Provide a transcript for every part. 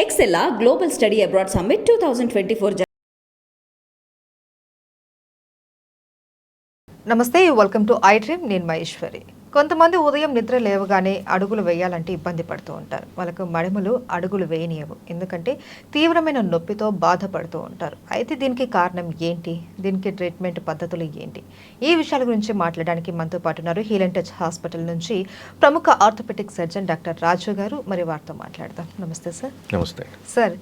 Excella Global Study Abroad Summit 2024. నమస్తే, welcome to I dream. నేను మహేశ్వరి. కొంతమంది ఉదయం నిద్ర లేవగానే అడుగులు వేయాలంటే ఇబ్బంది పడుతూ ఉంటారు. వాళ్ళకు మడిమలు అడుగులు వేయనియవు, ఎందుకంటే తీవ్రమైన నొప్పితో బాధపడుతూ ఉంటారు. అయితే దీనికి కారణం ఏంటి, దీనికి ట్రీట్మెంట్ పద్ధతులు ఏంటి, ఈ విషయాల గురించి మాట్లాడడానికి మనతో పాటు ఉన్నారు హీల్ అండ్ టచ్ హాస్పిటల్ నుంచి ప్రముఖ ఆర్థోపెడిక్ సర్జన్ డాక్టర్ రాజు గారు. మరి వారితో మాట్లాడదాం. నమస్తే సార్. నమస్తే సార్.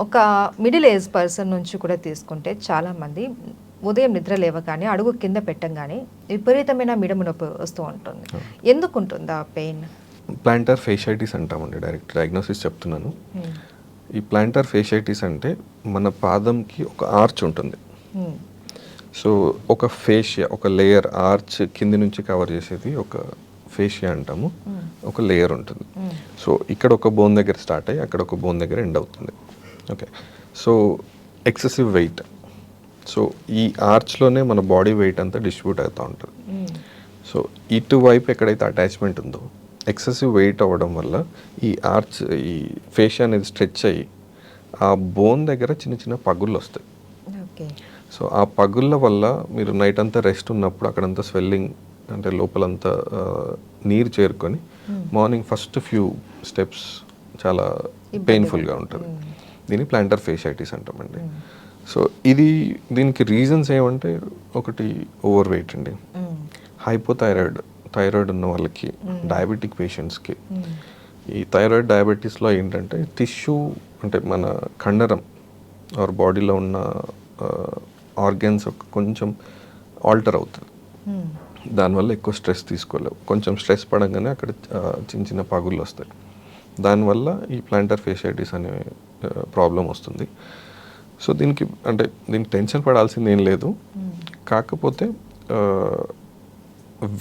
ఒక మిడిల్ ఏజ్ పర్సన్ నుంచి కూడా తీసుకుంటే చాలామంది ఉదయం నిద్ర లేవగానే అడుగు కింద పెట్టంగానే విపరీతమైన మిడము నొప్పి వస్తూ ఉంటుంది. ఎందుకు ఉంటుంది ఆ పెయిన్? ప్లాంటర్ ఫేషియైటిస్ అంటామండి. డైరెక్ట్ డయాగ్నోసిస్ చెప్తున్నాను. ఈ ప్లాంటర్ ఫేషియైటిస్ అంటే మన పాదంకి ఒక ఆర్చ్ ఉంటుంది. సో ఒక ఫేషియా, ఒక లేయర్, ఆర్చ్ కింది నుంచి కవర్ చేసేది ఒక ఫేషియా అంటాము. ఒక లేయర్ ఉంటుంది. సో ఇక్కడ ఒక బోన్ దగ్గర స్టార్ట్ అయ్యి అక్కడ ఒక బోన్ దగ్గర ఎండ్ అవుతుంది. Okay. So excessive wait, so ఈ ఆర్చ్లోనే మన బాడీ వెయిట్ అంతా డిస్ట్రిబ్యూట్ అవుతూ ఉంటుంది. సో ఇటువైపు ఎక్కడైతే అటాచ్మెంట్ ఉందో ఎక్సెసివ్ వెయిట్ అవ్వడం వల్ల ఈ ఆర్చ్, ఈ ఫేషియా అనేది స్ట్రెచ్ అయ్యి ఆ బోన్ దగ్గర చిన్న చిన్న పగుళ్ళు వస్తాయి. సో ఆ పగుళ్ళ వల్ల మీరు నైట్ అంతా రెస్ట్ ఉన్నప్పుడు అక్కడంతా స్వెల్లింగ్, అంటే లోపలంతా నీరు చేరుకొని మార్నింగ్ ఫస్ట్ ఫ్యూ స్టెప్స్ చాలా పెయిన్ఫుల్గా ఉంటుంది. దీన్ని ప్లాంటర్ ఫేషియైటిస్ అంటామండి. సో దీనికి రీజన్స్ ఏమంటే, ఒకటి ఓవర్ వెయిట్ అండి, థైరాయిడ్ ఉన్న వాళ్ళకి, డయాబెటిక్ పేషెంట్స్కి. ఈ థైరాయిడ్ డయాబెటీస్లో ఏంటంటే టిష్యూ, అంటే మన కండరం ఆర్ బాడీలో ఉన్న ఆర్గన్స్ కొంచెం ఆల్టర్ అవుతుంది. దానివల్ల ఎక్కువ స్ట్రెస్ తీసుకోలేవు. కొంచెం స్ట్రెస్ పడంగానే అక్కడ చిన్న చిన్న పగుళ్ళు వస్తాయి. దానివల్ల ఈ ప్లాంటర్ ఫేషియైటిస్ అనే ప్రాబ్లం వస్తుంది. సో దీనికి టెన్షన్ పడాల్సింది ఏం లేదు. కాకపోతే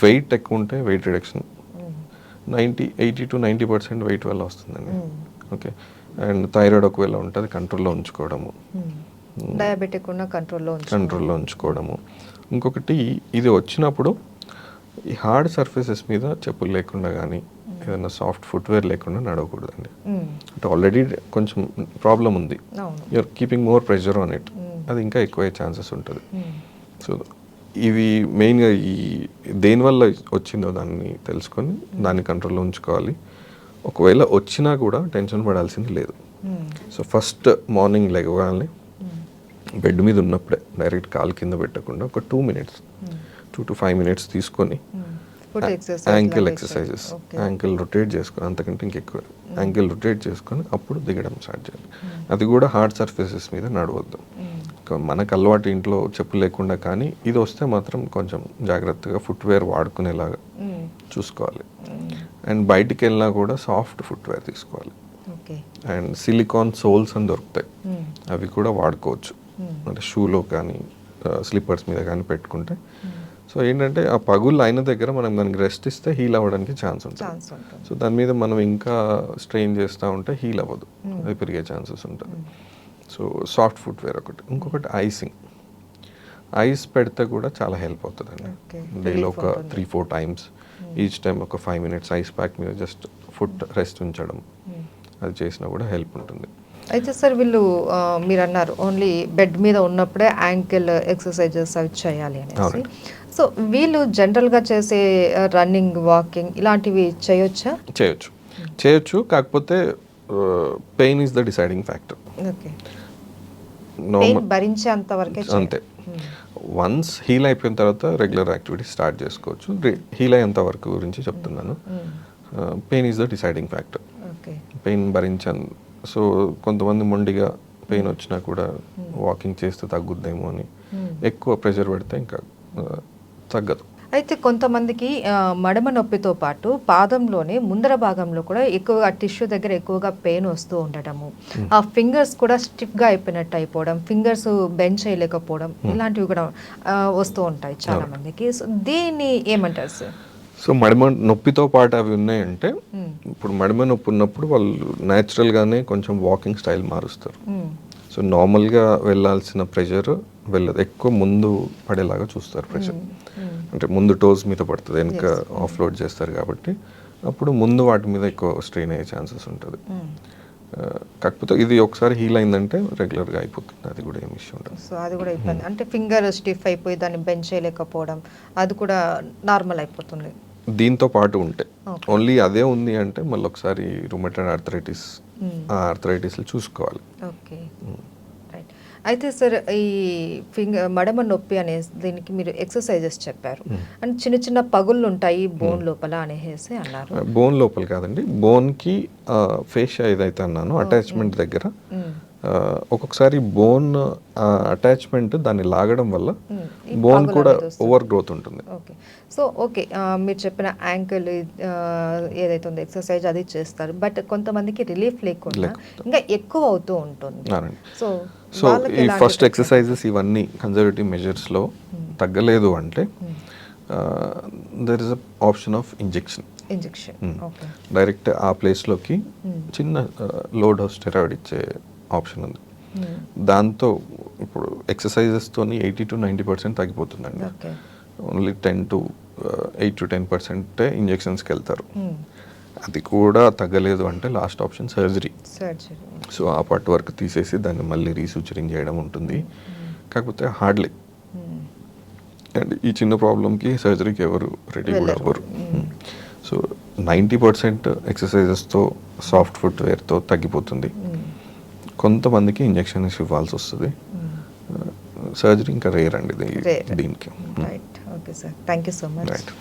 వెయిట్ ఎక్కువ ఉంటే వెయిట్ రిడక్షన్ 80 to 90% వెయిట్ వల్ల వస్తుందండి. ఓకే. అండ్ థైరాయిడ్ ఒకవేళ ఉంటుంది కంట్రోల్లో ఉంచుకోవడము, డయాబెటిక్ ఉన్న కంట్రోల్లో ఉంచుకోవడము. ఇంకొకటి, ఇది వచ్చినప్పుడు ఈ హార్డ్ సర్ఫేసెస్ మీద చెప్పులు లేకుండా కానీ ఏదైనా సాఫ్ట్ ఫుట్వేర్ లేకుండా నడవకూడదండి. అంటే ఆల్రెడీ కొంచెం ప్రాబ్లం ఉంది, you're keeping more pressure on it, అది ఇంకా ఎక్కువ ఛాన్సెస్ ఉంటుంది. సో ఇవి మెయిన్గా దేనివల్ల వచ్చిందో దాన్ని తెలుసుకొని దాన్ని కంట్రోల్లో ఉంచుకోవాలి. ఒకవేళ వచ్చినా కూడా టెన్షన్ పడాల్సింది లేదు. సో ఫస్ట్ మార్నింగ్ లెగగానే బెడ్ మీద ఉన్నప్పుడే డైరెక్ట్ కాలు కింద పెట్టకుండా ఒక 2 minutes, 2 to 5 minutes తీసుకొని యాంకిల్ ఎక్సర్సైజెస్, యాంకిల్ రొటేట్ చేసుకొని, అంతకంటే ఇంకెక్కువ యాంకిల్ రొటేట్ చేసుకొని అప్పుడు దిగడం స్టార్ట్ చేయాలి. అది కూడా హార్డ్ సర్ఫేసెస్ మీద నడవద్దు. మనకు అలవాటు ఇంట్లో చెప్పులు లేకుండా, కానీ ఇది వస్తే మాత్రం కొంచెం జాగ్రత్తగా ఫుట్వేర్ వాడుకునేలాగా చూసుకోవాలి. అండ్ బయటికి వెళ్ళినా కూడా సాఫ్ట్ ఫుట్వేర్ తీసుకోవాలి. అండ్ సిలికాన్ సోల్స్ అని దొరుకుతాయి, అవి కూడా వాడుకోవచ్చు. అంటే షూలో కానీ స్లిప్పర్స్ మీద కానీ పెట్టుకుంటే. సో ఏంటంటే ఆ పగుళ్ళు అయిన దగ్గర మనం దానికి రెస్ట్ ఇస్తే హీల్ అవ్వడానికి ఛాన్స్ ఉంటుంది. సో దాని మీద మనం ఇంకా స్ట్రెయిన్ చేస్తూ ఉంటే హీల్ అవ్వదు, అది పెరిగే ఛాన్సెస్ ఉంటుంది. సో సాఫ్ట్ ఫుట్వేర్ ఒకటి. ఇంకొకటి ఐస్ పెడితే కూడా చాలా హెల్ప్ అవుతుందండి. డైలీ ఒక 3-4 times, ఈచ్ టైం ఒక 5 minutes ఐస్ ప్యాక్ మీద జస్ట్ ఫుట్ రెస్ట్ ఉంచడం, అది చేసినా కూడా హెల్ప్ ఉంటుంది. అయితే సార్, వీళ్ళు మీరు అన్నారు ఓన్లీ బెడ్ మీద ఉన్నప్పుడే యాంకిల్ ఎక్సర్సైజెస్ అవి చేయాలి అనేసి. సో వీళ్ళు జనరల్గా చేసే రన్నింగ్, వాకింగ్ ఇలాంటివి చేయొచ్చు. కాకపోతే pain is the deciding factor. Okay. భరించే అంతవరకే అంతే. వన్స్ హీల్ అయిపోయిన తర్వాత రెగ్యులర్ యాక్టివిటీ స్టార్ట్ చేసుకోవచ్చు. హీల్ అయ్యేంత వరకు గురించి చెప్తున్నాను. Pain is the deciding factor. Pain భరించాను. సో కొంతమంది మొండిగా పెయిన్ వచ్చినా కూడా వాకింగ్ చేస్తే తగ్గుద్దేమో అని ఎక్కువ ప్రెషర్ పెడితే ఇంకా తగ్గదు. అయితే కొంతమందికి మడమ నొప్పితో పాటు పాదంలోనే ముందర భాగంలో కూడా ఎక్కువగా టిష్యూ దగ్గర ఎక్కువగా పెయిన్ వస్తూ ఉండటము, ఆ ఫింగర్స్ కూడా స్టిఫ్గా అయిపోయినట్టు అయిపోవడం, ఫింగర్స్ బెండ్ చేయలేకపోవడం, ఇలాంటివి కూడా వస్తూ ఉంటాయి చాలా మందికి. సో దీన్ని ఏమంటారు సార్? సో మడిమ నొప్పితో పాటు అవి ఉన్నాయంటే, ఇప్పుడు మడిమ నొప్పి ఉన్నప్పుడు వాళ్ళు న్యాచురల్గానే కొంచెం వాకింగ్ స్టైల్ మారుస్తారు. సో నార్మల్గా వెళ్ళాల్సిన ప్రెషర్ వెళ్ళదు, ఎక్కువ ముందు పడేలాగా చూస్తారు ప్రెషర్. అంటే ముందు టోస్ మీద పడుతుంది, వెనక ఆఫ్లోడ్ చేస్తారు కాబట్టి అప్పుడు ముందు వాటి మీద ఎక్కువ స్ట్రెయిన్ అయ్యే ఛాన్సెస్ ఉంటుంది. కాకపోతే ఇది ఒకసారి హీల్ అయిందంటే రెగ్యులర్గా అయిపోతుంది, అది కూడా ఏమి ఇష్యూ ఉంటుంది. సో అది కూడా ఇబ్బంది, అంటే ఫింగర్ స్టిఫ్ అయిపోయి దాన్ని బెంచ్ చేయలేకపోవడం అది కూడా నార్మల్ అయిపోతుంది దీంతో పాటు ఉంటే. Okay. ఓన్లీ అదే ఉంది అంటే మళ్ళీ ఒకసారి రుమటైడ్ ఆర్థరైటిస్, ఆ ఆర్థరైటిస్లు చూసుకోవాలి. Okay right. అయితే సార్ ఈ మడమ నొప్పి అనే దీనికి మీరు ఎక్సర్సైజెస్ చెప్పారు, అంటే చిన్న చిన్న పగుళ్ళు ఉంటాయి బోన్ లోపల అనేసి అన్నారు. బోన్ లోపల కాదండి, బోన్కి ఫేషియా ఏదైతే అన్నానో అటాచ్మెంట్ దగ్గర ఒక్కొక్కసారి బోన్ అటాచ్మెంట్ దాన్ని లాగడం వల్ల బోన్ కూడా ఓవర్ గ్రోత్ ఉంటుంది. ఓకే. సో ఓకే, మీరు చెప్పిన యాంకిల్ ఏదైతే ఉందో ఎక్సర్సైజ్ అది చేస్తారు, బట్ కొంతమందికి రిలీఫ్ లేకుండా ఇంకా ఎక్కువ అవుతూ ఉంటుంది. సో సో ఈ ఫస్ట్ ఎక్సర్సైజెస్ ఇవన్నీ కన్జర్వేటివ్ మెజర్స్లో తగ్గలేదు అంటే there is a option of injection. Direct ఆ ప్లేస్లోకి చిన్న లో డోస్ స్టెరాయిడ్ ఇచ్చే ఆప్షన్ ఉంది. దాంతో ఇప్పుడు ఎక్సర్సైజెస్తోని 80 to 90% తగ్గిపోతుందండి. ఓన్లీ 8 to 10% ఇంజెక్షన్స్కి వెళ్తారు. అది కూడా తగ్గలేదు అంటే లాస్ట్ ఆప్షన్ సర్జరీ. సో ఆ పార్ట్ వర్క్ తీసేసి దాన్ని మళ్ళీ రీసూచరింగ్ చేయడం ఉంటుంది. కాకపోతే హార్డ్లీ అండ్ ఈ చిన్న ప్రాబ్లంకి సర్జరీకి ఎవరు రెడీ కూడా అవ్వరు. సో 90% ఎక్సర్సైజెస్తో సాఫ్ట్ ఫుట్వేర్తో తగ్గిపోతుంది. కొంతమందికి ఇంజెక్షన్స్ ఇవ్వాల్సి వస్తుంది. సర్జరీ ఇంకా రేర్ అండి దీనికి. Right. Okay sir, thank you so much. Right.